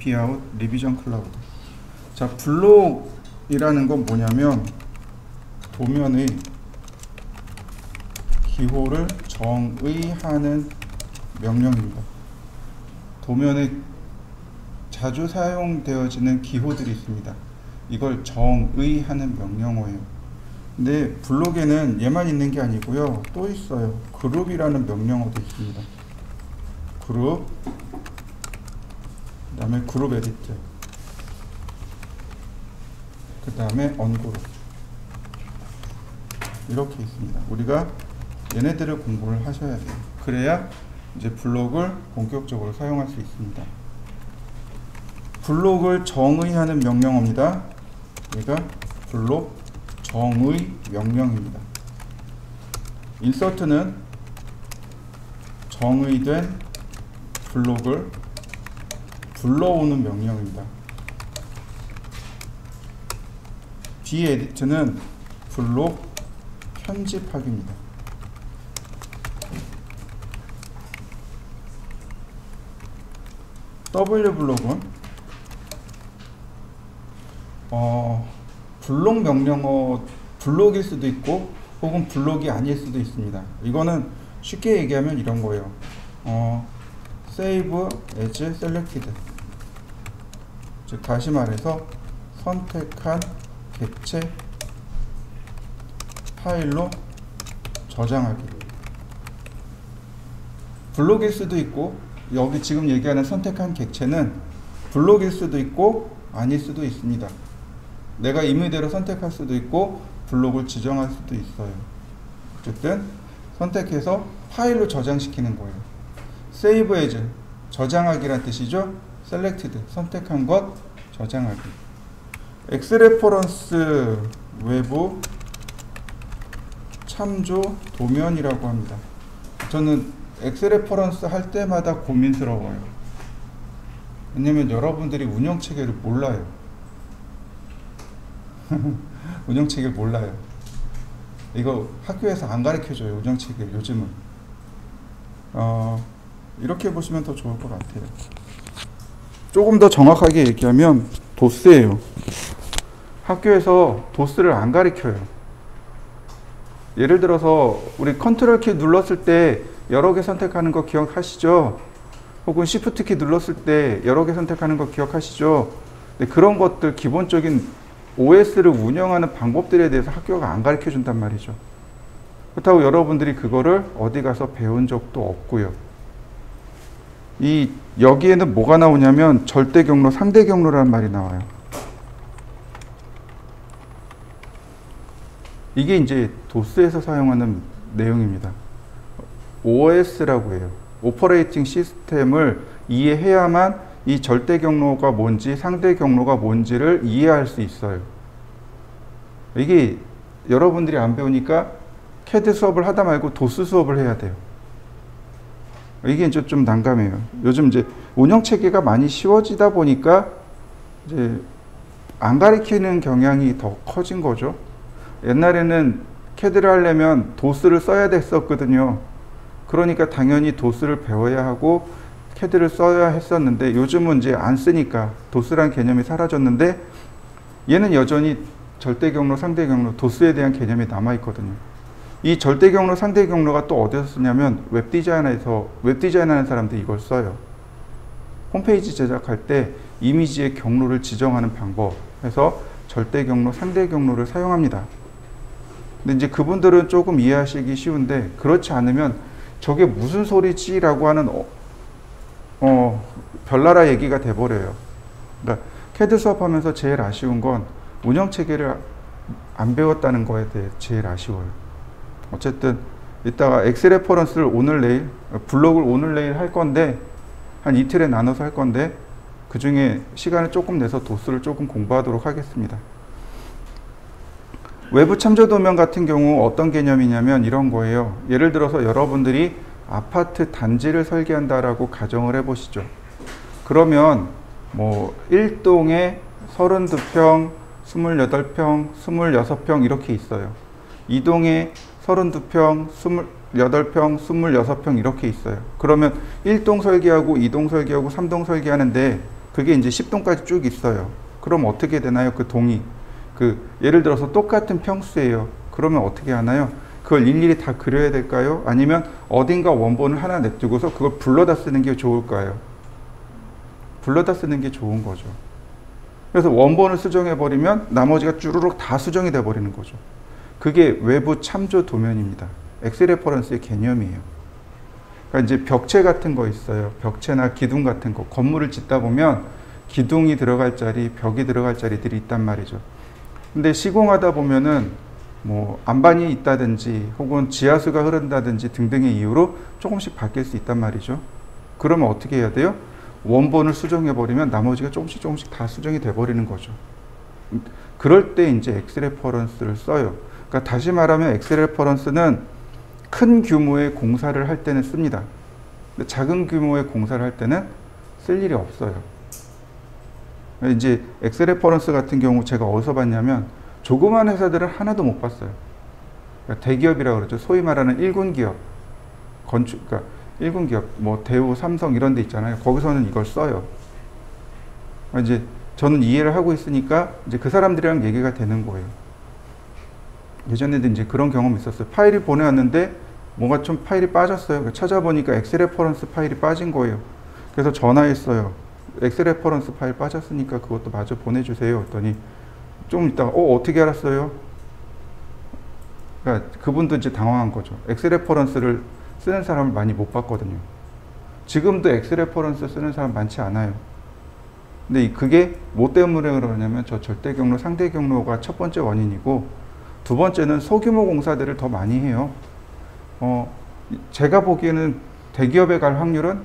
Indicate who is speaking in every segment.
Speaker 1: dpout 리비전 클라우드. 자, 블록이라는 건 뭐냐면 도면의 기호를 정의하는 명령입니다. 도면에 자주 사용되어지는 기호들이 있습니다. 이걸 정의하는 명령어예요. 근데 블록에는 얘만 있는 게 아니고요, 또 있어요. 그룹이라는 명령어도 있습니다. 그룹, 그 다음에 그룹 에디트, 그 다음에 언그룹, 이렇게 있습니다. 우리가 얘네들을 공부를 하셔야 돼요. 그래야 이제 블록을 본격적으로 사용할 수 있습니다. 블록을 정의하는 명령어입니다. 얘가 블록 정의 명령입니다. 인서트는 정의된 블록을 불러오는 명령입니다. dEdit는 블록 편집하기입니다. w블록은 블록 명령어, 블록일 수도 있고 혹은 블록이 아닐 수도 있습니다. 이거는 쉽게 얘기하면 이런 거예요. save as selected, 즉 다시 말해서 선택한 객체 파일로 저장하기. 블록일 수도 있고, 여기 지금 얘기하는 선택한 객체는 블록일 수도 있고 아닐 수도 있습니다. 내가 임의대로 선택할 수도 있고 블록을 지정할 수도 있어요. 어쨌든 선택해서 파일로 저장시키는 거예요. save as, 저장하기란 뜻이죠. selected, 선택한 것, 저장하기. X레퍼런스 외부 참조 도면이라고 합니다. 저는 X레퍼런스 할 때마다 고민스러워요. 왜냐면 여러분들이 운영체계를 몰라요. 운영체계를 몰라요. 이거 학교에서 안 가르쳐줘요, 운영체계 요즘은. 이렇게 보시면 더 좋을 것 같아요. 조금 더 정확하게 얘기하면 도스예요. 학교에서 도스를 안 가르쳐요. 예를 들어서 우리 컨트롤 키 눌렀을 때 여러 개 선택하는 거 기억하시죠? 혹은 시프트 키 눌렀을 때 여러 개 선택하는 거 기억하시죠? 근데 그런 것들, 기본적인 OS를 운영하는 방법들에 대해서 학교가 안 가르쳐 준단 말이죠. 그렇다고 여러분들이 그거를 어디 가서 배운 적도 없고요. 여기에는 뭐가 나오냐면 절대 경로, 상대 경로라는 말이 나와요. 이게 이제 도스에서 사용하는 내용입니다. OS라고 해요. 오퍼레이팅 시스템을 이해해야만 이 절대 경로가 뭔지 상대 경로가 뭔지를 이해할 수 있어요. 이게 여러분들이 안 배우니까 CAD 수업을 하다 말고 도스 수업을 해야 돼요. 이게 이제 좀 난감해요. 요즘 이제 운영 체계가 많이 쉬워지다 보니까 이제 안 가르치는 경향이 더 커진 거죠. 옛날에는 CAD를 하려면 도스를 써야 됐었거든요. 그러니까 당연히 도스를 배워야 하고 CAD를 써야 했었는데, 요즘은 이제 안 쓰니까 도스란 개념이 사라졌는데, 얘는 여전히 절대 경로, 상대 경로, 도스에 대한 개념이 남아있거든요. 이 절대 경로, 상대 경로가 또 어디서 쓰냐면 웹 디자인하는 사람들이 이걸 써요. 홈페이지 제작할 때 이미지의 경로를 지정하는 방법 해서 절대 경로, 상대 경로를 사용합니다. 근데 이제 그분들은 조금 이해하시기 쉬운데, 그렇지 않으면 저게 무슨 소리지? 라고 하는 별나라 얘기가 돼버려요. 그러니까 CAD 수업하면서 제일 아쉬운 건 운영체계를 안 배웠다는 거에 대해 제일 아쉬워요. 어쨌든 이따가 X레퍼런스를 오늘 내일, 블록을 오늘 내일 할 건데, 한 이틀에 나눠서 할 건데, 그 중에 시간을 조금 내서 도스를 조금 공부하도록 하겠습니다. 외부 참조 도면 같은 경우 어떤 개념이냐면 이런 거예요. 예를 들어서 여러분들이 아파트 단지를 설계한다라고 가정을 해보시죠. 그러면 뭐 1동에 32평, 28평, 26평 이렇게 있어요. 2동에 32평, 28평, 26평 이렇게 있어요. 그러면 1동 설계하고 2동 설계하고 3동 설계하는데 그게 이제 10동까지 쭉 있어요. 그럼 어떻게 되나요? 그 동이. 예를 들어서 똑같은 평수예요. 그러면 어떻게 하나요? 그걸 일일이 다 그려야 될까요? 아니면 어딘가 원본을 하나 냅두고서 그걸 불러다 쓰는 게 좋을까요? 불러다 쓰는 게 좋은 거죠. 그래서 원본을 수정해버리면 나머지가 쭈루룩 다 수정이 돼버리는 거죠. 그게 외부 참조 도면입니다. 엑스 레퍼런스의 개념이에요. 그러니까 이제 벽체 같은 거 있어요. 벽체나 기둥 같은 거. 건물을 짓다 보면 기둥이 들어갈 자리, 벽이 들어갈 자리들이 있단 말이죠. 근데 시공하다 보면은 뭐 안반이 있다든지 혹은 지하수가 흐른다든지 등등의 이유로 조금씩 바뀔 수 있단 말이죠. 그러면 어떻게 해야 돼요? 원본을 수정해버리면 나머지가 조금씩 다 수정이 돼버리는 거죠. 그럴 때 이제 엑스 레퍼런스를 써요. 그러니까 다시 말하면 엑스 레퍼런스는 큰 규모의 공사를 할 때는 씁니다. 근데 작은 규모의 공사를 할 때는 쓸 일이 없어요. 이제 엑스 레퍼런스 같은 경우 제가 어디서 봤냐면 조그만 회사들은 하나도 못 봤어요. 그러니까 대기업이라고 그러죠. 소위 말하는 1군 기업, 그러니까 1군 기업, 뭐 대우, 삼성 이런 데 있잖아요. 거기서는 이걸 써요. 이제 저는 이해를 하고 있으니까 이제 그 사람들이랑 얘기가 되는 거예요. 예전에도 이제 그런 경험이 있었어요. 파일이 보내왔는데 뭔가 좀 파일이 빠졌어요. 찾아보니까 엑스 레퍼런스 파일이 빠진 거예요. 그래서 전화했어요. 엑스 레퍼런스 파일 빠졌으니까 그것도 마저 보내주세요. 했더니 좀 있다가 어떻게 알았어요? 그러니까 그분도 이제 당황한 거죠. 엑스 레퍼런스를 쓰는 사람을 많이 못 봤거든요. 지금도 엑스 레퍼런스 쓰는 사람 많지 않아요. 근데 그게 뭐 때문에 그러냐면 저 절대 경로, 상대 경로가 첫 번째 원인이고, 두 번째는 소규모 공사들을 더 많이 해요. 제가 보기에는 대기업에 갈 확률은,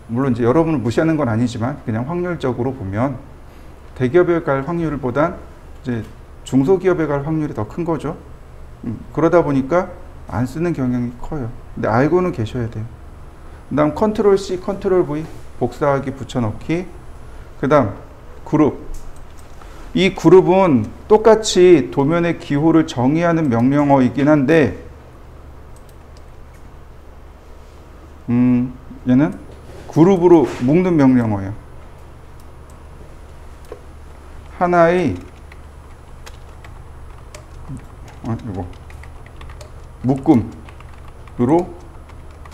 Speaker 1: 물론 이제 여러분을 무시하는 건 아니지만 그냥 확률적으로 보면 대기업에 갈 확률보단 이제 중소기업에 갈 확률이 더 큰 거죠. 그러다 보니까 안 쓰는 경향이 커요. 근데 알고는 계셔야 돼요. 그 다음 컨트롤 C, 컨트롤 V, 복사하기, 붙여넣기. 그 다음 그룹. 이 그룹은 똑같이 도면의 기호를 정의하는 명령어이긴 한데, 얘는 그룹으로 묶는 명령어예요. 하나의 이거 묶음으로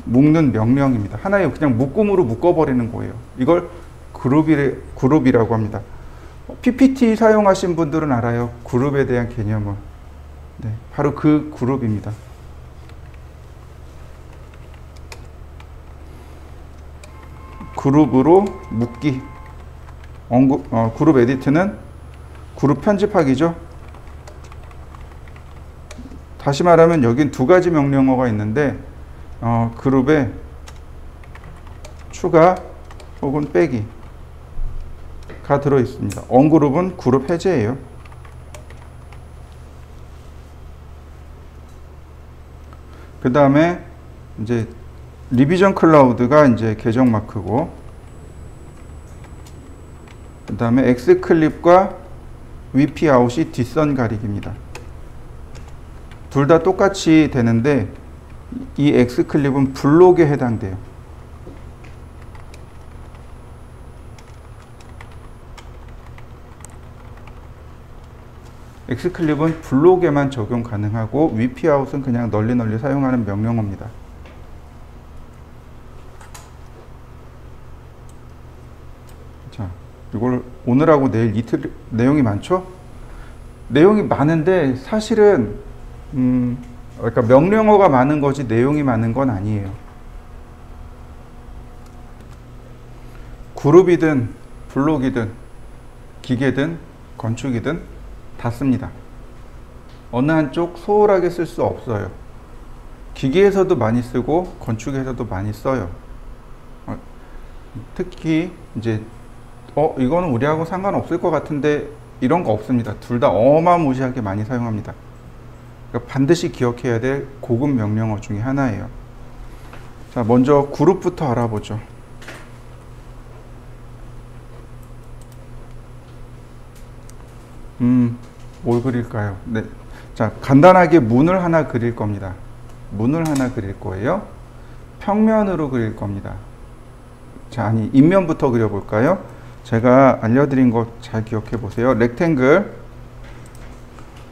Speaker 1: 묶는 명령입니다. 하나의 그냥 묶음으로 묶어버리는 거예요. 이걸 그룹이라고 합니다. PPT 사용하신 분들은 알아요. 그룹에 대한 개념을. 네, 바로 그 그룹입니다. 그룹으로 묶기. 그룹 에디트는 그룹 편집하기죠. 다시 말하면 여긴 두 가지 명령어가 있는데, 그룹에 추가 혹은 빼기가 들어 있습니다. 언그룹은 그룹 해제예요. 그 다음에 이제 리비전 클라우드가 이제 계정 마크고, 그 다음에 X 클립과 VP 아웃이 뒷선 가리기입니다. 둘 다 똑같이 되는데 이 X 클립은 블록에 해당돼요. X 클립은 블록에만 적용 가능하고 VP 아웃은 그냥 널리 사용하는 명령어입니다. 자, 이걸 오늘하고 내일 이틀 내용이 많죠? 내용이 많은데 사실은 그러니까 명령어가 많은 거지 내용이 많은 건 아니에요. 그룹이든 블록이든 기계든 건축이든 다 씁니다. 어느 한쪽 소홀하게 쓸 수 없어요. 기계에서도 많이 쓰고 건축에서도 많이 써요. 특히 이제 이거는 우리하고 상관없을 것 같은데 이런 거 없습니다. 둘 다 어마무시하게 많이 사용합니다. 그러니까 반드시 기억해야 될 고급 명령어 중에 하나예요. 자, 먼저 그룹부터 알아보죠. 뭘 그릴까요? 네. 자, 간단하게 문을 하나 그릴 겁니다. 문을 하나 그릴 거예요. 평면으로 그릴 겁니다. 자, 인면부터 그려볼까요? 제가 알려드린 거 잘 기억해 보세요. 렉탱글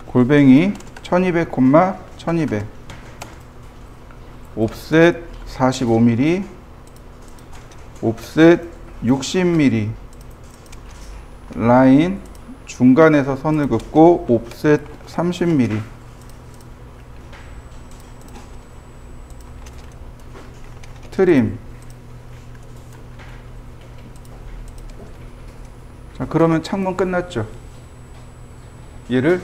Speaker 1: 골뱅이 1200, 1200 옵셋 45mm 옵셋 60mm 라인 중간에서 선을 긋고 옵셋 30mm 트림. 자, 그러면 창문 끝났죠. 얘를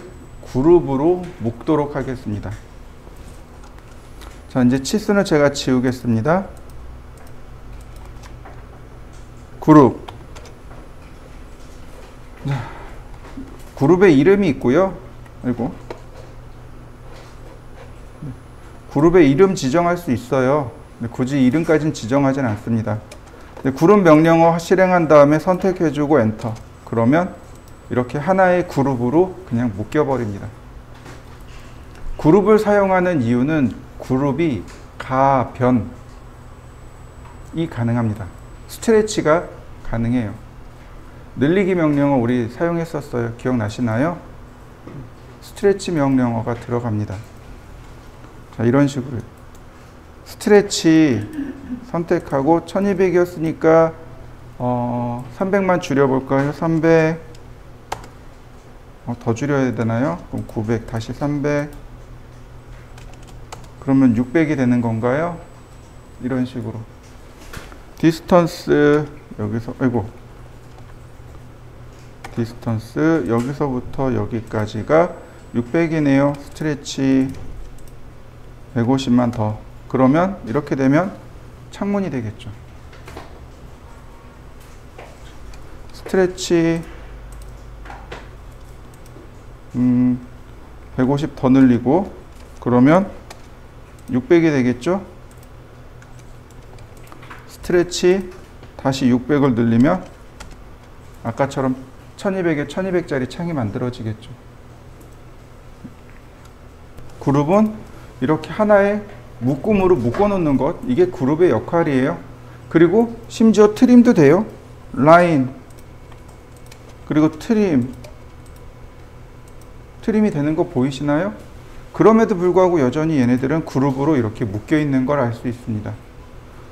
Speaker 1: 그룹으로 묶도록 하겠습니다. 자, 이제 치수는 제가 지우겠습니다. 그룹. 자, 그룹에 이름이 있고요. 아이고. 그룹에 이름 지정할 수 있어요. 굳이 이름까지는 지정하진 않습니다. 그룹 명령어 실행한 다음에 선택해주고 엔터. 그러면 이렇게 하나의 그룹으로 그냥 묶여버립니다. 그룹을 사용하는 이유는 그룹이 가변이 가능합니다. 스트레치가 가능해요. 늘리기 명령어 우리 사용했었어요. 기억나시나요? 스트레치 명령어가 들어갑니다. 자, 이런 식으로 스트레치 선택하고 1200이었으니까 300만 줄여볼까요? 300 더 줄여야 되나요? 그럼 900 다시 300 그러면 600이 되는 건가요? 이런 식으로 디스턴스 여기서 디스턴스 여기서부터 여기까지가 600이네요. 스트레치 150만 더. 그러면 이렇게 되면 창문이 되겠죠. 스트레치 150 더 늘리고 그러면 600이 되겠죠. 스트레치 다시 600을 늘리면 아까처럼 1200에 1200짜리 창이 만들어지겠죠. 그룹은 이렇게 하나의 묶음으로 묶어놓는 것, 이게 그룹의 역할이에요. 그리고 심지어 트림도 돼요. 라인 그리고 트림이 되는 거 보이시나요? 그럼에도 불구하고 여전히 얘네들은 그룹으로 이렇게 묶여 있는 걸 알 수 있습니다.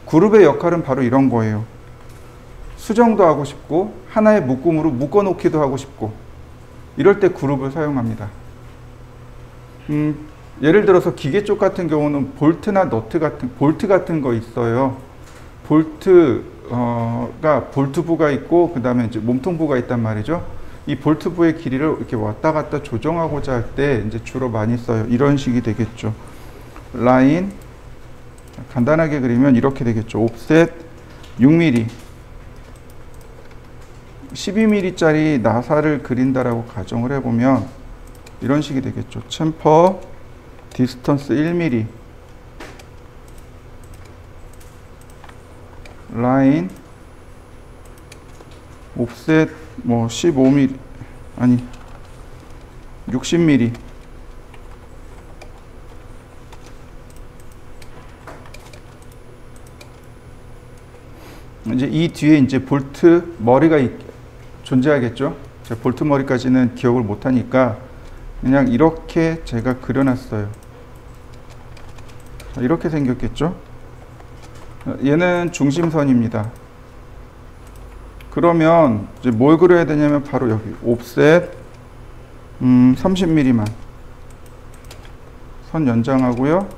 Speaker 1: 그룹의 역할은 바로 이런 거예요. 수정도 하고 싶고 하나의 묶음으로 묶어 놓기도 하고 싶고 이럴 때 그룹을 사용합니다. 예를 들어서 기계 쪽 같은 경우는 볼트나 너트 같은 볼트 같은 거 있어요. 볼트가 볼트부가 있고 그 다음에 이제 몸통부가 있단 말이죠. 이 볼트부의 길이를 이렇게 왔다 갔다 조정하고자 할 때 이제 주로 많이 써요. 이런 식이 되겠죠. 라인 간단하게 그리면 이렇게 되겠죠. 옵셋 6mm 12mm짜리 나사를 그린다라고 가정을 해보면 이런 식이 되겠죠. 챔퍼 디스턴스 1mm 라인 옵셋 뭐 15mm 아니 60mm 이제 이 뒤에 이제 볼트 머리가 존재하겠죠. 제가 볼트 머리까지는 기억을 못하니까 그냥 이렇게 제가 그려놨어요. 자, 이렇게 생겼겠죠. 얘는 중심선입니다. 그러면 이제 뭘 그려야 되냐면 바로 여기 옵셋 30mm만 선 연장하고요.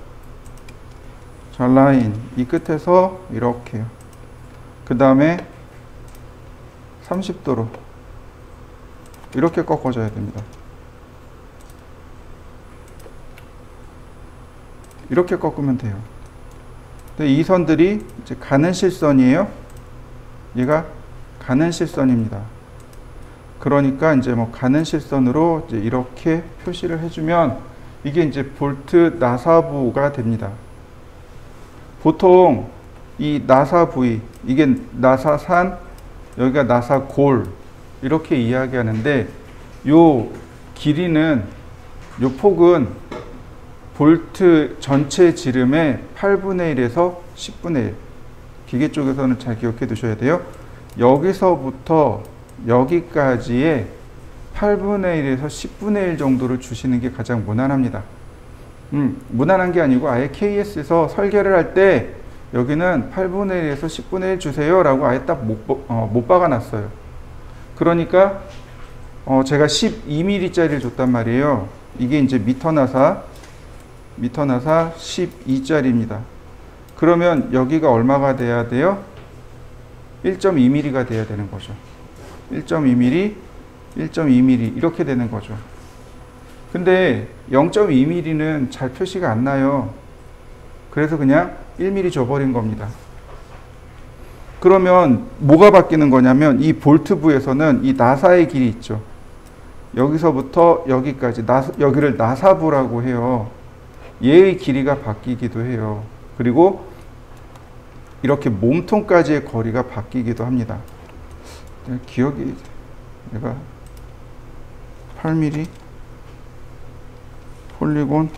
Speaker 1: 자, 라인 이 끝에서 이렇게요. 그 다음에 30도로 이렇게 꺾어줘야 됩니다. 이렇게 꺾으면 돼요. 근데 이 선들이 이제 가는 실선이에요. 얘가 가는 실선입니다. 그러니까 이제 뭐 가는 실선으로 이제 이렇게 표시를 해주면 이게 이제 볼트 나사부가 됩니다. 보통 이 나사 부위, 이게 나사산, 여기가 나사골 이렇게 이야기하는데 요 길이는 요 폭은 볼트 전체 지름의 8분의 1에서 10분의 1. 기계 쪽에서는 잘 기억해 두셔야 돼요. 여기서부터 여기까지의 8분의 1에서 10분의 1 정도를 주시는 게 가장 무난합니다. 무난한 게 아니고 아예 KS에서 설계를 할 때 여기는 8분의 1에서 10분의 1 주세요 라고 아예 딱 못 박아놨어요. 그러니까 제가 12mm 짜리를 줬단 말이에요. 이게 이제 미터 나사 12짜리입니다. 그러면 여기가 얼마가 돼야 돼요? 1.2mm가 돼야 되는 거죠. 1.2mm, 1.2mm 이렇게 되는 거죠. 근데 0.2mm는 잘 표시가 안 나요. 그래서 그냥 1mm 줘버린 겁니다. 그러면 뭐가 바뀌는 거냐면 이 볼트부에서는 이 나사의 길이 있죠. 여기서부터 여기까지 여기를 나사부라고 해요. 얘의 길이가 바뀌기도 해요. 그리고 이렇게 몸통까지의 거리가 바뀌기도 합니다. 기억이 내가 8mm 폴리곤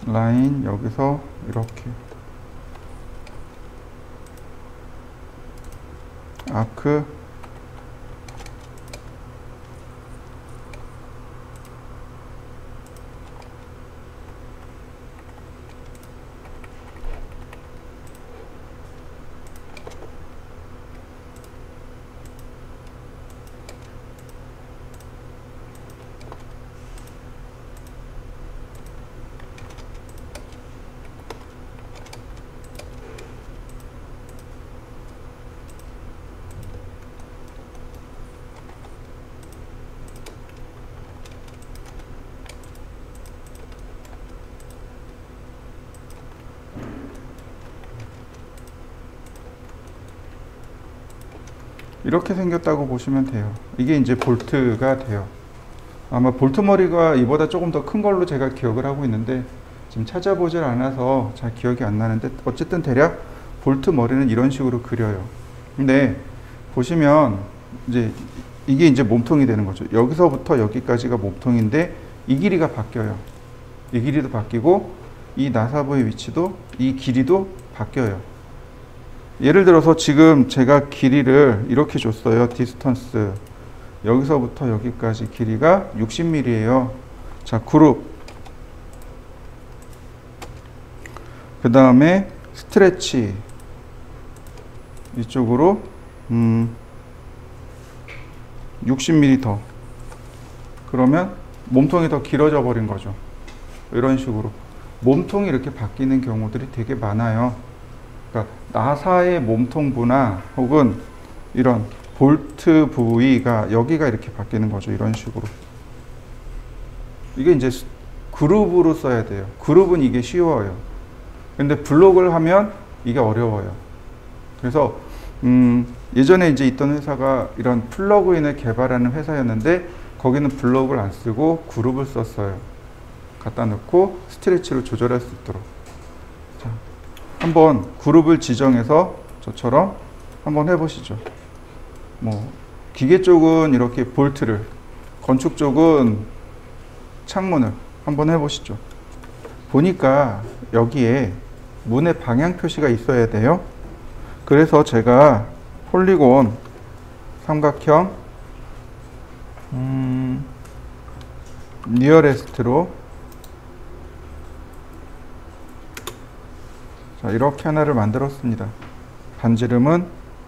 Speaker 1: 라인 여기서 이렇게 아크 이렇게 생겼다고 보시면 돼요. 이게 이제 볼트가 돼요. 아마 볼트 머리가 이보다 조금 더 큰 걸로 제가 기억을 하고 있는데 지금 찾아보질 않아서 잘 기억이 안 나는데 어쨌든 대략 볼트 머리는 이런 식으로 그려요. 근데 보시면 이제 이게 이제 몸통이 되는 거죠. 여기서부터 여기까지가 몸통인데 이 길이가 바뀌어요. 이 길이도 바뀌고 이 나사부의 위치도 이 길이도 바뀌어요. 예를 들어서 지금 제가 길이를 이렇게 줬어요. 디스턴스 여기서부터 여기까지 길이가 60mm예요. 자, 그룹 그 다음에 스트레치 이쪽으로 60mm 더 그러면 몸통이 더 길어져 버린 거죠. 이런 식으로 몸통이 이렇게 바뀌는 경우들이 되게 많아요. 그러니까 나사의 몸통부나 혹은 이런 볼트 부위가 여기가 이렇게 바뀌는 거죠. 이런 식으로. 이게 이제 그룹으로 써야 돼요. 그룹은 이게 쉬워요. 근데 블록을 하면 이게 어려워요. 그래서 예전에 이제 있던 회사가 이런 플러그인을 개발하는 회사였는데 거기는 블록을 안 쓰고 그룹을 썼어요. 갖다 넣고 스트레치로 조절할 수 있도록. 자, 한번 그룹을 지정해서 저처럼 한번 해보시죠. 뭐 기계 쪽은 이렇게 볼트를, 건축 쪽은 창문을 한번 해보시죠. 보니까 여기에 문의 방향 표시가 있어야 돼요. 그래서 제가 폴리곤 삼각형 니어레스트로 자, 이렇게 하나를 만들었습니다. 반지름은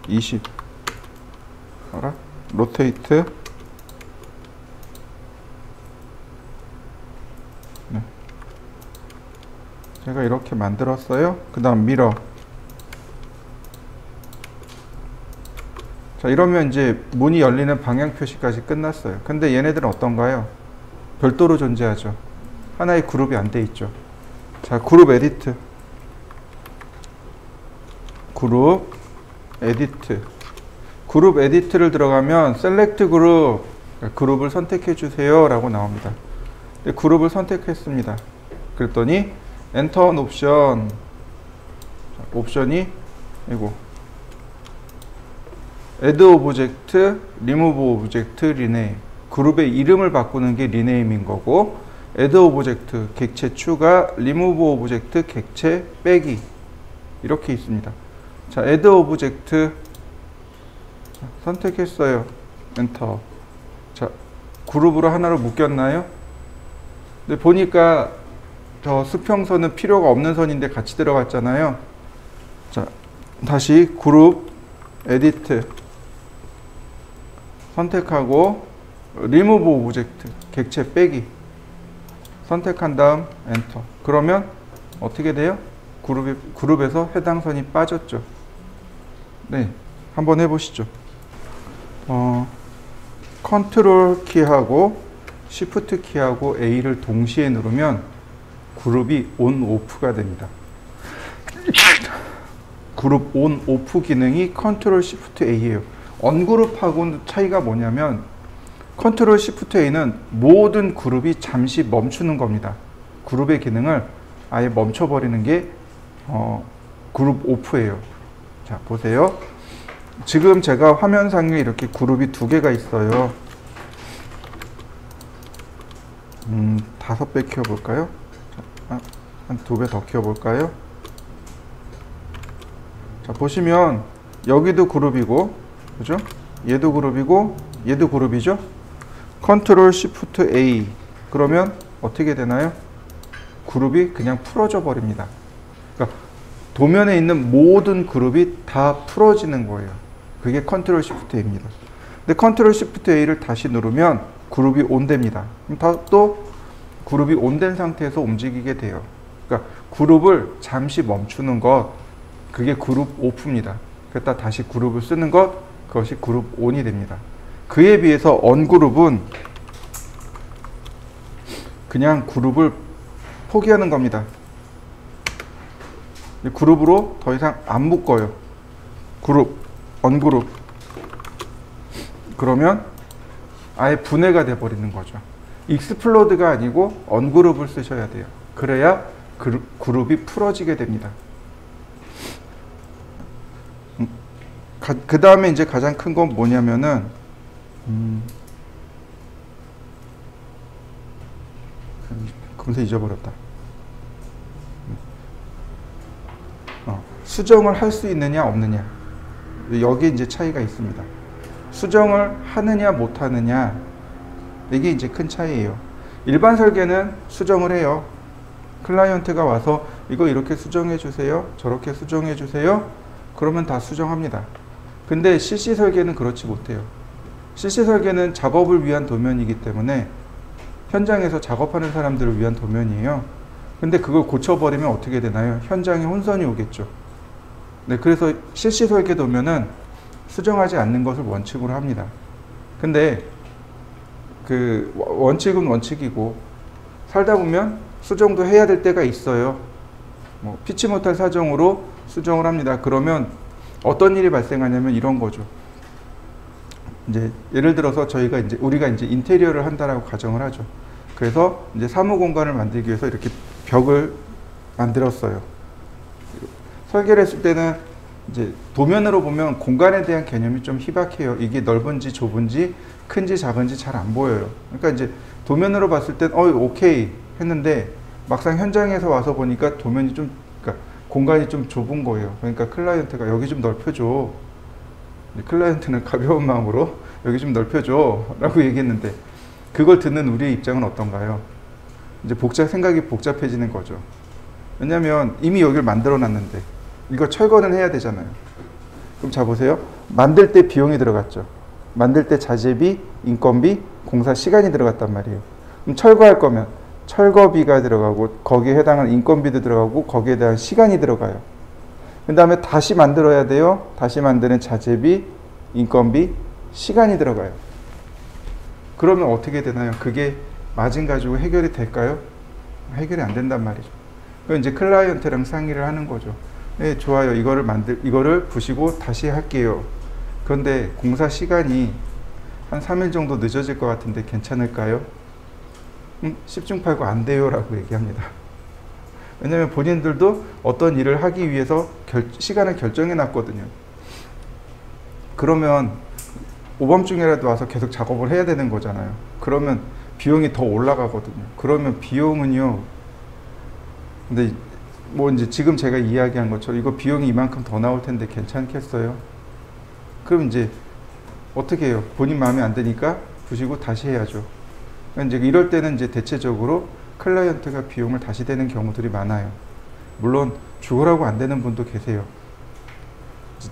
Speaker 1: 20 로테이트 네. 제가 이렇게 만들었어요. 그 다음 미러. 자, 이러면 이제 문이 열리는 방향 표시까지 끝났어요. 근데 얘네들은 어떤가요? 별도로 존재하죠. 하나의 그룹이 안 돼 있죠. 자, 그룹 에디트. 그룹 에디트. 그룹 에디트를 들어가면 셀렉트 그룹, 그룹을 선택해 주세요 라고 나옵니다. 근데 그룹을 선택했습니다. 그랬더니 엔터 온 옵션. 옵션이 이거 add 오브젝트, remove 오브젝트, rename. 그룹의 이름을 바꾸는 게 리네임인 거고, add 오브젝트 객체 추가, remove 오브젝트 객체 빼기 이렇게 있습니다. 자, add 오브젝트 선택했어요. 엔터. 자, 그룹으로 하나로 묶였나요? 근데 보니까 저 수평선은 필요가 없는 선인데 같이 들어갔잖아요. 자, 다시 그룹 에디트 선택하고 remove 오브젝트 객체 빼기 선택한 다음 엔터. 그러면 어떻게 돼요? 그룹에서 해당 선이 빠졌죠. 네, 한번 해보시죠. 컨트롤 키하고 시프트 키하고 A를 동시에 누르면 그룹이 온 오프가 됩니다. 그룹 온 오프 기능이 컨트롤 시프트 A예요. 언그룹하고는 차이가 뭐냐면 컨트롤 시프트 A는 모든 그룹이 잠시 멈추는 겁니다. 그룹의 기능을 아예 멈춰버리는 게 그룹 오프예요. 자, 보세요. 지금 제가 화면상에 이렇게 그룹이 두 개가 있어요. 5배 키워볼까요? 한 2배 더 키워볼까요? 자, 보시면 여기도 그룹이고, 그죠? 얘도 그룹이고, 얘도 그룹이죠? 컨트롤 시프트 A. 그러면 어떻게 되나요? 그룹이 그냥 풀어져 버립니다. 그러니까 도면에 있는 모든 그룹이 다 풀어지는 거예요. 그게 컨트롤 시프트 A입니다. 근데 컨트롤 시프트 A를 다시 누르면 그룹이 온됩니다. 그럼 또 그룹이 온된 상태에서 움직이게 돼요. 그러니까 그룹을 잠시 멈추는 것, 그게 그룹 오프입니다. 그랬다 다시 그룹을 쓰는 것, 그것이 그룹 온이 됩니다. 그에 비해서 언그룹은 그냥 그룹을 포기하는 겁니다. 그룹으로 더 이상 안 묶어요. 그룹, 언그룹. 그러면 아예 분해가 돼 버리는 거죠. 익스플로드가 아니고 언그룹을 쓰셔야 돼요. 그래야 그룹이 풀어지게 됩니다. 그 다음에 이제 가장 큰 건 뭐냐면은 금세 잊어버렸다. 수정을 할 수 있느냐 없느냐, 여기 이제 차이가 있습니다. 수정을 하느냐 못하느냐, 이게 이제 큰 차이예요. 일반 설계는 수정을 해요. 클라이언트가 와서 이거 이렇게 수정해 주세요, 저렇게 수정해 주세요, 그러면 다 수정합니다. 근데 CC 설계는 그렇지 못해요. CC 설계는 작업을 위한 도면이기 때문에 현장에서 작업하는 사람들을 위한 도면이에요. 근데 그걸 고쳐버리면 어떻게 되나요? 현장에 혼선이 오겠죠. 네, 그래서 CC 설계 도면은 수정하지 않는 것을 원칙으로 합니다. 근데 그 원칙은 원칙이고 살다 보면 수정도 해야 될 때가 있어요. 뭐 피치 못할 사정으로 수정을 합니다. 그러면 어떤 일이 발생하냐면 이런 거죠. 이제 예를 들어서 우리가 이제 인테리어를 한다라고 가정을 하죠. 그래서 이제 사무 공간을 만들기 위해서 이렇게 벽을 만들었어요. 설계를 했을 때는 이제 도면으로 보면 공간에 대한 개념이 좀 희박해요. 이게 넓은지 좁은지 큰지 작은지 잘 안 보여요. 그러니까 이제 도면으로 봤을 땐 오케이 했는데 막상 현장에서 와서 보니까 도면이 좀, 그러니까 공간이 좀 좁은 거예요. 그러니까 클라이언트가 여기 좀 넓혀줘. 클라이언트는 가벼운 마음으로 여기 좀 넓혀줘 라고 얘기했는데, 그걸 듣는 우리의 입장은 어떤가요? 이제 생각이 복잡해지는 거죠. 왜냐면 이미 여기를 만들어 놨는데 이거 철거는 해야 되잖아요. 그럼 자 보세요. 만들 때 비용이 들어갔죠. 만들 때 자재비, 인건비, 공사 시간이 들어갔단 말이에요. 그럼 철거할 거면 철거비가 들어가고 거기에 해당하는 인건비도 들어가고 거기에 대한 시간이 들어가요. 그 다음에 다시 만들어야 돼요. 다시 만드는 자재비, 인건비, 시간이 들어가요. 그러면 어떻게 되나요? 그게 마진 가지고 해결이 될까요? 해결이 안 된단 말이죠. 그럼 이제 클라이언트랑 상의를 하는 거죠. 네, 좋아요. 이거를 부시고 다시 할게요. 그런데 공사 시간이 한 3일 정도 늦어질 것 같은데 괜찮을까요? 10중 8구 안 돼요 라고 얘기합니다. 왜냐면 본인들도 어떤 일을 하기 위해서 시간을 결정해 놨거든요. 그러면 오밤중에라도 와서 계속 작업을 해야 되는 거잖아요. 그러면 비용이 더 올라가거든요. 그러면 비용은요, 근데 뭐 이제 지금 제가 이야기한 것처럼 이거 비용이 이만큼 더 나올 텐데 괜찮겠어요? 그럼 이제 어떻게 해요? 본인 마음에 안 드니까 부시고 다시 해야죠. 이제 이럴 때는 이제 대체적으로 클라이언트가 비용을 다시 대는 경우들이 많아요. 물론 죽으라고 안 되는 분도 계세요.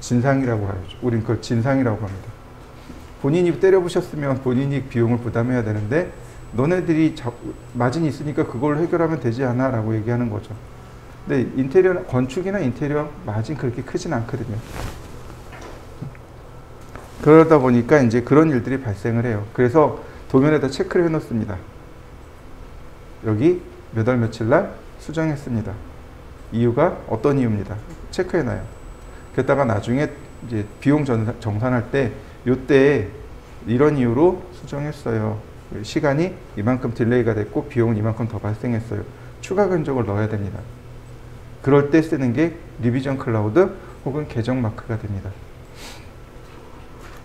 Speaker 1: 진상이라고 하죠. 우린 그걸 진상이라고 합니다. 본인이 때려부셨으면 본인이 비용을 부담해야 되는데 너네들이 마진이 있으니까 그걸 해결하면 되지 않아? 라고 얘기하는 거죠. 근데 건축이나 인테리어 마진 그렇게 크진 않거든요. 그러다 보니까 이제 그런 일들이 발생을 해요. 그래서 도면에다 체크를 해 놓습니다. 여기 몇 월 며칠 날 수정했습니다. 이유가 어떤 이유입니다. 체크해 놔요. 그러다가 나중에 이제 비용 정산할 때 요때 이런 이유로 수정했어요. 시간이 이만큼 딜레이가 됐고 비용은 이만큼 더 발생했어요. 추가 견적을 넣어야 됩니다. 그럴 때 쓰는 게 리비전 클라우드 혹은 계정 마크가 됩니다.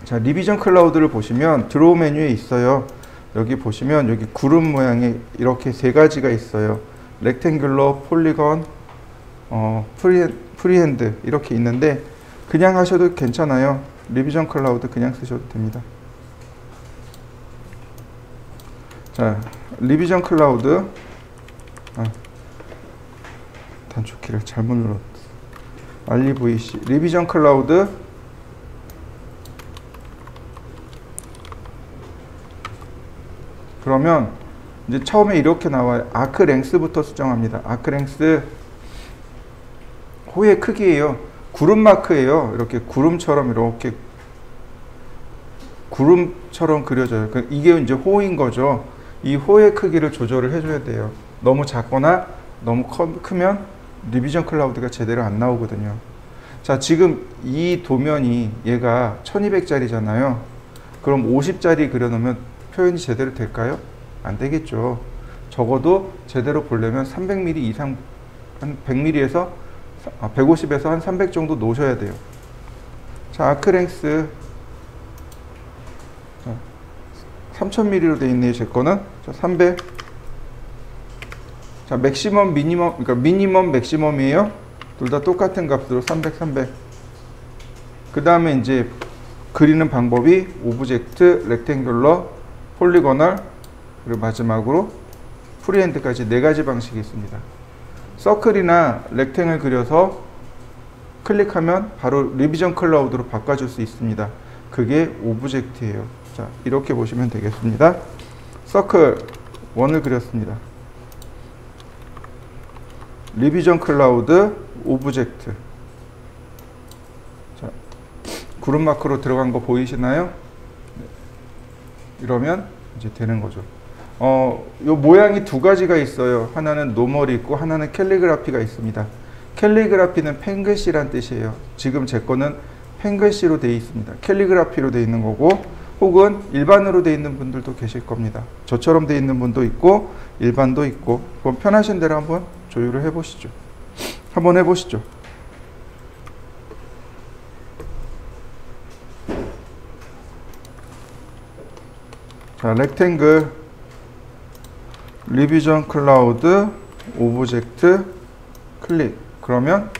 Speaker 1: 자, 리비전 클라우드를 보시면 드로우 메뉴에 있어요. 여기 보시면 여기 구름 모양의 이렇게 세 가지가 있어요. 렉탱귤러, 폴리건, 프리핸드 이렇게 있는데 그냥 하셔도 괜찮아요. 리비전 클라우드 그냥 쓰셔도 됩니다. 자, 리비전 클라우드 단축키를 잘못 눌렀어. RVC 리비전 클라우드 그러면 이제 처음에 이렇게 나와요. 아크 랭스부터 수정합니다. 아크 랭스 호의 크기예요. 구름 마크예요. 이렇게 구름처럼 그려져요. 이게 이제 호인 거죠. 이 호의 크기를 조절을 해줘야 돼요. 너무 작거나 너무 크면 리비전 클라우드가 제대로 안 나오거든요. 자, 지금 이 도면이 얘가 1200짜리잖아요. 그럼 50짜리 그려놓으면 표현이 제대로 될까요? 안 되겠죠. 적어도 제대로 보려면 300mm 이상, 한 100mm에서 150에서 한 300 정도 놓으셔야 돼요. 자, 아크랭스 3000mm로 되어 있네요. 제 거는. 자, 300. 자, 맥시멈, 미니멈, 그러니까 미니멈, 맥시멈이에요. 둘 다 똑같은 값으로 300, 300. 그 다음에 이제 그리는 방법이 오브젝트, 렉탱귤러, 폴리고널, 그리고 마지막으로 프리핸드까지 네 가지 방식이 있습니다. 서클이나 렉탱을 그려서 클릭하면 바로 리비전 클라우드로 바꿔줄 수 있습니다. 그게 오브젝트예요. 자, 이렇게 보시면 되겠습니다. 서클 1을 그렸습니다. 리비전 클라우드 오브젝트. 자, 구름 마크로 들어간 거 보이시나요? 네. 이러면 이제 되는 거죠. 요 모양이 두 가지가 있어요. 하나는 노멀이 있고 하나는 캘리그라피가 있습니다. 캘리그라피는 펜글씨란 뜻이에요. 지금 제 거는 펜글씨로 되어 있습니다. 캘리그라피로 되어 있는 거고 혹은 일반으로 되어 있는 분들도 계실 겁니다. 저처럼 되어 있는 분도 있고 일반도 있고 그럼 편하신 대로 한번 조율을 해보시죠. 한번 해보시죠. 자, 렉탱글 리비전 클라우드 오브젝트 클릭. 그러면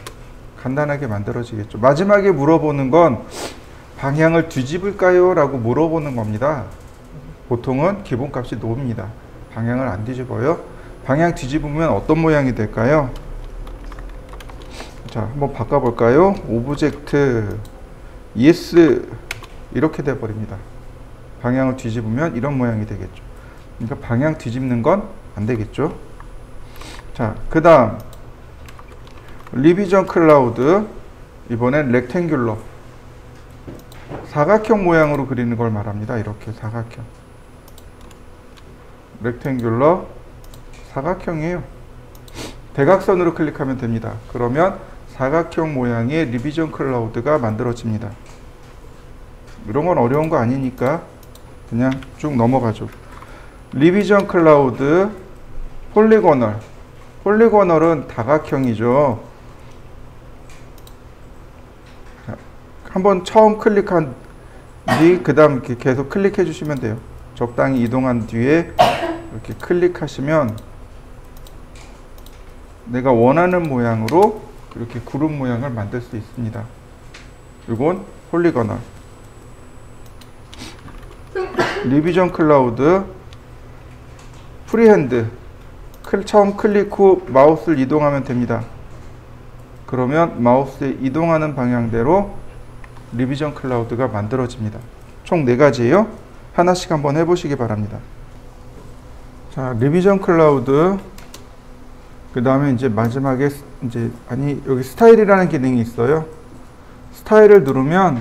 Speaker 1: 간단하게 만들어지겠죠. 마지막에 물어보는 건 방향을 뒤집을까요? 라고 물어보는 겁니다. 보통은 기본값이 노입니다. 방향을 안 뒤집어요. 방향 뒤집으면 어떤 모양이 될까요? 자, 한번 바꿔볼까요? 오브젝트 yes 이렇게 돼버립니다. 방향을 뒤집으면 이런 모양이 되겠죠. 그러니까 방향 뒤집는 건 안 되겠죠. 자, 그 다음 리비전 클라우드 이번엔 렉탱귤러 사각형 모양으로 그리는 걸 말합니다. 이렇게 사각형 렉탱귤러 사각형이에요. 대각선으로 클릭하면 됩니다. 그러면 사각형 모양의 리비전 클라우드가 만들어집니다. 이런 건 어려운 거 아니니까 그냥 쭉 넘어가죠. 리비전 클라우드 폴리고널. 폴리고널은 다각형이죠. 한번 처음 클릭한 뒤 그 다음 이렇게 계속 클릭해 주시면 돼요. 적당히 이동한 뒤에 이렇게 클릭하시면 내가 원하는 모양으로 이렇게 그룹 모양을 만들 수 있습니다. 이건 폴리고널. 리비전 클라우드 프리핸드. 처음 클릭 후 마우스를 이동하면 됩니다. 그러면 마우스의 이동하는 방향대로 리비전 클라우드가 만들어집니다. 총 4가지예요. 하나씩 한번 해보시기 바랍니다. 자, 리비전 클라우드. 그 다음에 이제 마지막에 여기 스타일이라는 기능이 있어요. 스타일을 누르면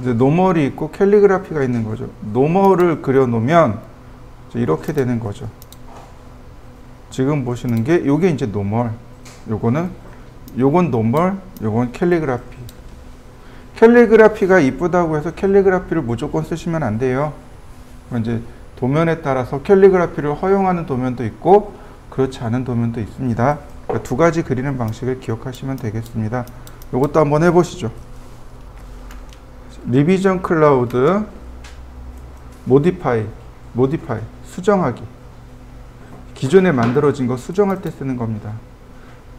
Speaker 1: 이제 노멀이 있고 캘리그라피가 있는 거죠. 노멀을 그려놓으면 이렇게 되는 거죠. 지금 보시는 게 요게 이제 노멀. 요건 노멀, 요건 캘리그라피. 캘리그라피가 이쁘다고 해서 캘리그라피를 무조건 쓰시면 안 돼요. 이제 도면에 따라서 캘리그라피를 허용하는 도면도 있고 그렇지 않은 도면도 있습니다. 그러니까 2가지 그리는 방식을 기억하시면 되겠습니다. 이것도 한번 해보시죠. 리비전 클라우드 모디파이 수정하기. 기존에 만들어진 거 수정할 때 쓰는 겁니다.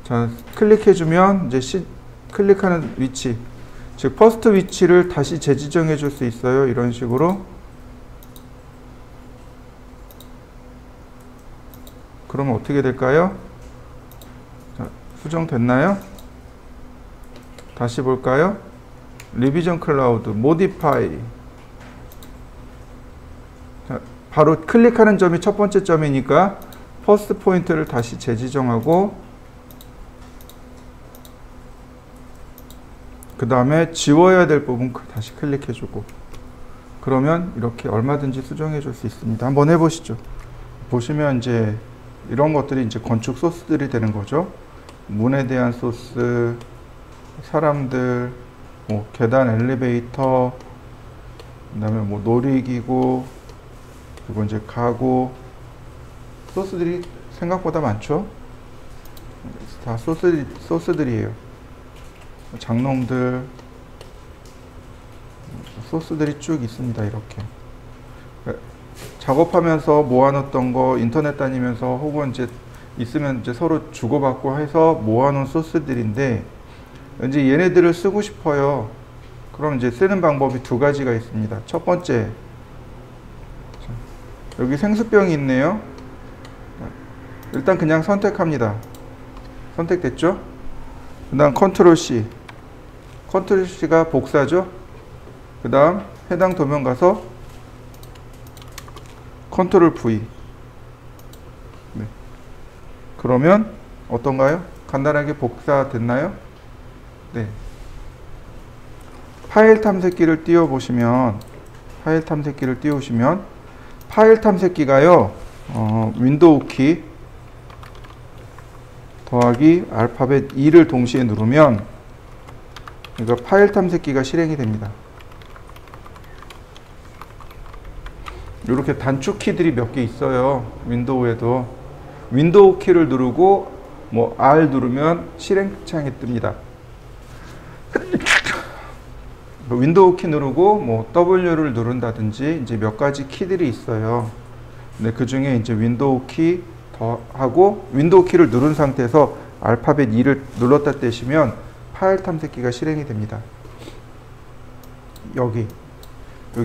Speaker 1: 자, 클릭해주면 이제 클릭하는 위치, 즉 퍼스트 위치를 다시 재지정해 줄 수 있어요. 이런 식으로. 그러면 어떻게 될까요? 자, 수정됐나요? 다시 볼까요? 리비전 클라우드 모디파이. 자, 바로 클릭하는 점이 첫 번째 점이니까 퍼스트 포인트를 다시 재지정하고 그 다음에 지워야 될 부분 다시 클릭해주고 그러면 이렇게 얼마든지 수정해 줄 수 있습니다. 한번 해보시죠. 보시면 이제 이런 것들이 이제 건축 소스들이 되는 거죠. 문에 대한 소스, 사람들, 뭐 계단, 엘리베이터, 그다음에 뭐 놀이기구, 그리고 이제 가구. 소스들이 생각보다 많죠. 다 소스들이에요. 장롱들, 소스들이 쭉 있습니다. 이렇게 작업하면서 모아놓던 거 인터넷 다니면서 혹은 이제 있으면 이제 서로 주고받고 해서 모아놓은 소스들인데 이제 얘네들을 쓰고 싶어요. 그럼 이제 쓰는 방법이 2가지가 있습니다. 첫 번째, 여기 생수병이 있네요. 일단 그냥 선택합니다. 선택됐죠? 그 다음 컨트롤 C. 컨트롤 C가 복사죠? 그 다음 해당 도면 가서 컨트롤 V. 네. 그러면 어떤가요? 간단하게 복사됐나요? 네. 파일 탐색기를 띄워보시면, 파일 탐색기를 띄우시면, 파일 탐색기가요, 윈도우 키 더하기 알파벳 2를 동시에 누르면, 이거 파일 탐색기가 실행이 됩니다. 이렇게 단축 키들이 몇 개 있어요. 윈도우에도. 윈도우 키를 누르고, 뭐, R 누르면 실행창이 뜹니다. 윈도우 키 누르고 뭐 W를 누른다든지 이제 몇 가지 키들이 있어요. 근데 그 중에 이제 윈도우 키 더하고 윈도우 키를 누른 상태에서 알파벳 2를 눌렀다 떼시면 파일 탐색기가 실행이 됩니다. 여기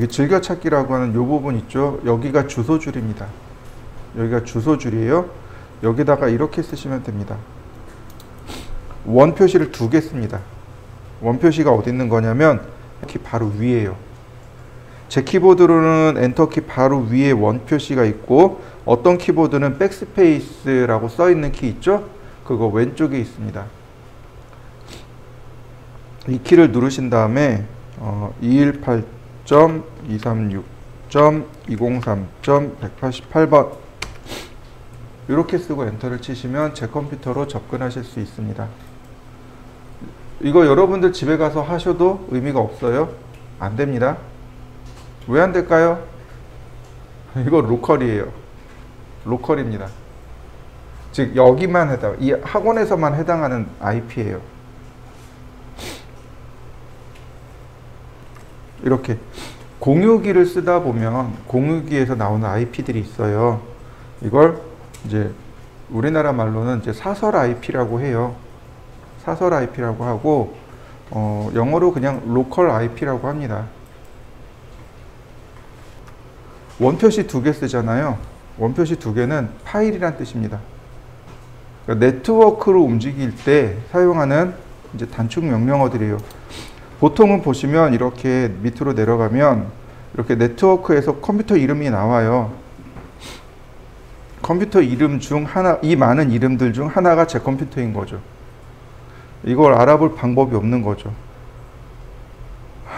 Speaker 1: 즐겨찾기라고 하는 요 부분 있죠. 여기가 주소줄입니다. 여기가 주소줄이에요. 여기다가 이렇게 쓰시면 됩니다. 원 표시를 2개 씁니다. 원 표시가 어디 있는 거냐면 키 바로 위에요. 제 키보드로는 엔터키 바로 위에 원 표시가 있고 어떤 키보드는 백스페이스라고 써 있는 키 있죠? 그거 왼쪽에 있습니다. 이 키를 누르신 다음에 218.236.203.188번 이렇게 쓰고 엔터를 치시면 제 컴퓨터로 접근하실 수 있습니다. 이거 여러분들 집에 가서 하셔도 의미가 없어요. 안 됩니다. 왜 안 될까요? 이거 로컬이에요. 로컬입니다. 즉 여기만 해당, 이 학원에서만 해당하는 IP예요. 이렇게 공유기를 쓰다 보면 공유기에서 나오는 IP들이 있어요. 이걸 이제 우리나라 말로는 이제 사설 IP라고 해요. 사설 IP라고 하고 영어로 그냥 로컬 IP라고 합니다. 원표시 2개 쓰잖아요. 원표시 2개는 파일이란 뜻입니다. 그러니까 네트워크로 움직일 때 사용하는 이제 단축 명령어들이에요. 보통은 보시면 이렇게 밑으로 내려가면 이렇게 네트워크에서 컴퓨터 이름이 나와요. 컴퓨터 이름 중 하나, 이 많은 이름들 중 하나가 제 컴퓨터인 거죠. 이걸 알아볼 방법이 없는 거죠.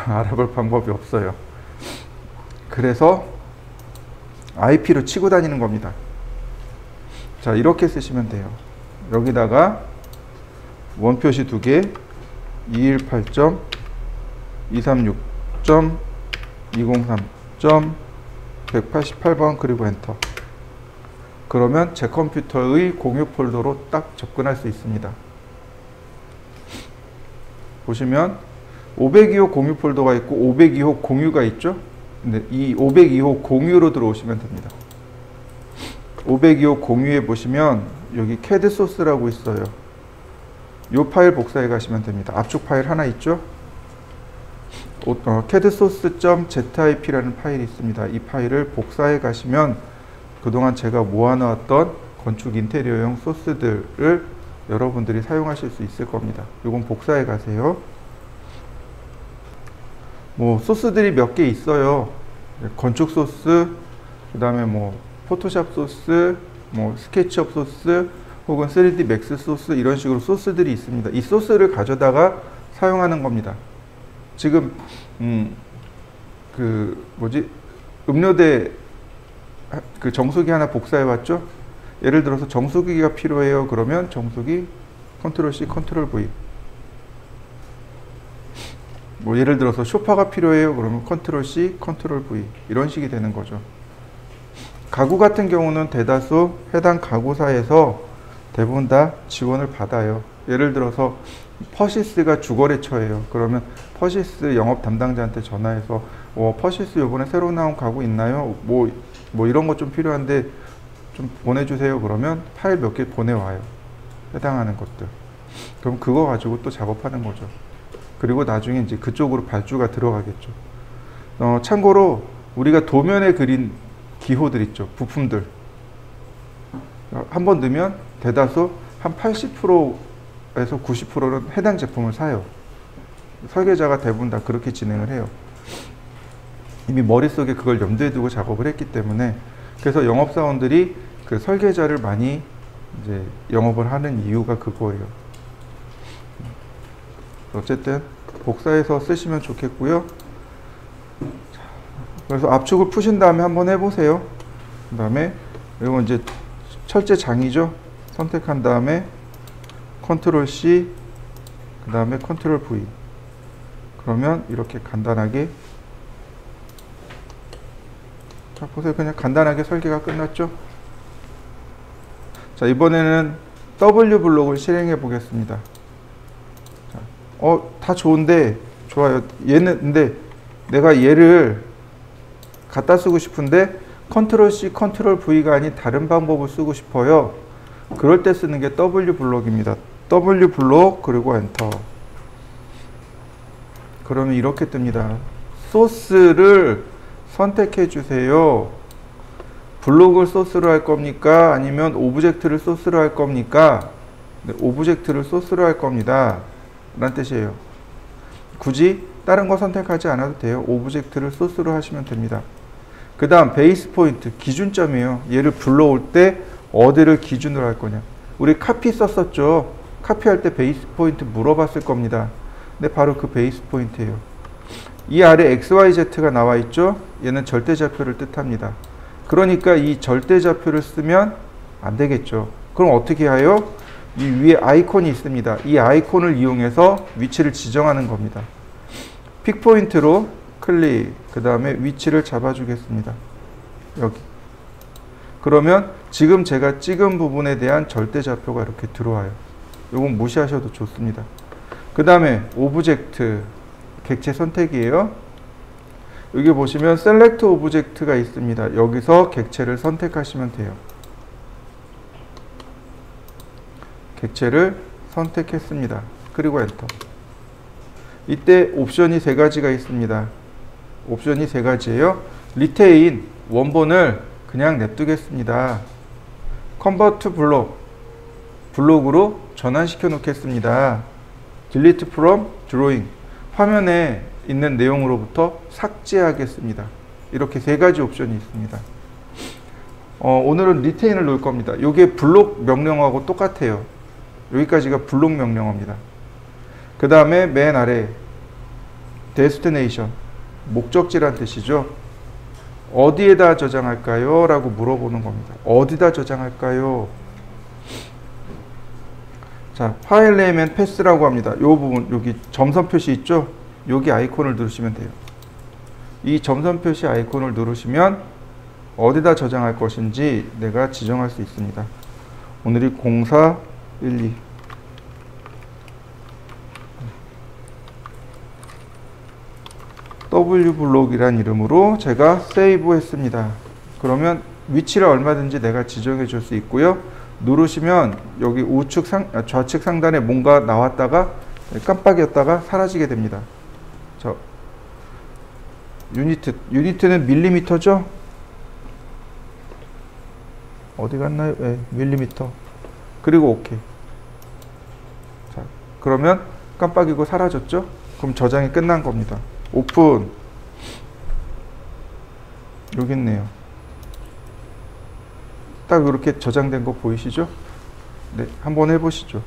Speaker 1: 알아볼 방법이 없어요. 그래서 IP로 치고 다니는 겁니다. 자, 이렇게 쓰시면 돼요. 여기다가 원표시 2개 218.236.203.188번 그리고 엔터. 그러면 제 컴퓨터의 공유 폴더로 딱 접근할 수 있습니다. 보시면 502호 공유 폴더가 있고 502호 공유가 있죠. 근데 이 502호 공유로 들어오시면 됩니다. 502호 공유에 보시면 여기 CAD 소스라고 있어요. 이 파일 복사해 가시면 됩니다. 압축 파일 하나 있죠. CAD source.zip라는 파일이 있습니다. 이 파일을 복사해 가시면 그동안 제가 모아놓았던 건축 인테리어용 소스들을 여러분들이 사용하실 수 있을 겁니다. 이건 복사해 가세요. 뭐 소스들이 몇 개 있어요. 건축 소스, 그 다음에 뭐 포토샵 소스, 뭐 스케치업 소스, 혹은 3D 맥스 소스, 이런 식으로 소스들이 있습니다. 이 소스를 가져다가 사용하는 겁니다. 지금 음료대 그 정수기 하나 복사해 봤죠? 예를 들어서 정수기가 필요해요. 그러면 정수기 컨트롤 C, 컨트롤 V. 뭐 예를 들어서 소파가 필요해요. 그러면 컨트롤 C, 컨트롤 V. 이런 식이 되는 거죠. 가구 같은 경우는 대다수 해당 가구사에서 대부분 다 지원을 받아요. 예를 들어서 퍼시스가 주거래처예요. 그러면 퍼시스 영업 담당자한테 전화해서 퍼시스 요번에 새로 나온 가구 있나요? 뭐 이런 거 좀 필요한데 좀 보내주세요. 그러면 파일 몇 개 보내와요. 해당하는 것들. 그럼 그거 가지고 또 작업하는 거죠. 그리고 나중에 이제 그쪽으로 발주가 들어가겠죠. 참고로 우리가 도면에 그린 기호들 있죠. 부품들. 한번 넣으면 대다수 한 80%에서 90%는 해당 제품을 사요. 설계자가 대부분 다 그렇게 진행을 해요. 이미 머릿속에 그걸 염두에 두고 작업을 했기 때문에. 그래서 영업사원들이 그 설계자를 많이 이제 영업을 하는 이유가 그거예요. 어쨌든 복사해서 쓰시면 좋겠고요. 그래서 압축을 푸신 다음에 한번 해보세요. 그 다음에 이건 이제 철제장이죠. 선택한 다음에 컨트롤 C, 그 다음에 컨트롤 V. 그러면 이렇게 간단하게, 자 보세요. 그냥 간단하게 설계가 끝났죠. 자, 이번에는 W 블록을 실행해 보겠습니다. 자, 다 좋은데, 좋아요. 얘는 근데 내가 얘를 갖다 쓰고 싶은데 컨트롤 C, 컨트롤 V가 아닌 다른 방법을 쓰고 싶어요. 그럴 때 쓰는 게 W 블록입니다. W 블록 그리고 엔터. 그러면 이렇게 뜹니다. 소스를 선택해 주세요. 블록을 소스로 할 겁니까? 아니면 오브젝트를 소스로 할 겁니까? 네, 오브젝트를 소스로 할 겁니다. 라는 뜻이에요. 굳이 다른 거 선택하지 않아도 돼요. 오브젝트를 소스로 하시면 됩니다. 그 다음 베이스 포인트, 기준점이에요. 얘를 불러올 때 어디를 기준으로 할 거냐. 우리 카피 썼었죠. 카피할 때 베이스 포인트 물어봤을 겁니다. 근데 바로 그 베이스 포인트예요. 이 아래 XYZ가 나와 있죠. 얘는 절대좌표를 뜻합니다. 그러니까 이 절대좌표를 쓰면 안 되겠죠. 그럼 어떻게 해요? 이 위에 아이콘이 있습니다. 이 아이콘을 이용해서 위치를 지정하는 겁니다. 픽 포인트로 클릭, 그 다음에 위치를 잡아주겠습니다. 여기. 그러면 지금 제가 찍은 부분에 대한 절대좌표가 이렇게 들어와요. 이건 무시하셔도 좋습니다. 그 다음에 오브젝트, 객체 선택이에요. 여기 보시면 셀렉트 오브젝트가 있습니다. 여기서 객체를 선택하시면 돼요. 객체를 선택했습니다. 그리고 엔터. 이때 옵션이 세 가지가 있습니다. 옵션이 세 가지예요. 리테인, 원본을 그냥 냅두겠습니다. 컨버트 블록, 블록으로 전환시켜 놓겠습니다. 딜리트 프롬 드로잉, 화면에 있는 내용으로부터 삭제하겠습니다. 이렇게 세 가지 옵션이 있습니다. 오늘은 리테인을 놓을 겁니다. 이게 블록 명령어하고 똑같아요. 여기까지가 블록 명령어입니다. 그 다음에 맨 아래 데스티네이션, 목적지란 뜻이죠. 어디에다 저장할까요? 라고 물어보는 겁니다. 어디다 저장할까요? 자, 파일 네임 앤 패스라고 합니다. 이 부분, 여기 점선 표시 있죠? 여기 아이콘을 누르시면 돼요. 이 점선 표시 아이콘을 누르시면 어디다 저장할 것인지 내가 지정할 수 있습니다. 오늘이 0412. W블록이란 이름으로 제가 세이브 했습니다. 그러면 위치를 얼마든지 내가 지정해 줄 수 있고요. 누르시면 여기 좌측 상단에 뭔가 나왔다가 깜빡이었다가 사라지게 됩니다. 유니트는 밀리미터죠? 어디 갔나요? 네, 밀리미터. 그리고 OK. 자, 그러면 깜빡이고 사라졌죠? 그럼 저장이 끝난 겁니다. 오픈. 여기 있네요. 딱 이렇게 저장된 거 보이시죠? 네, 한번 해보시죠.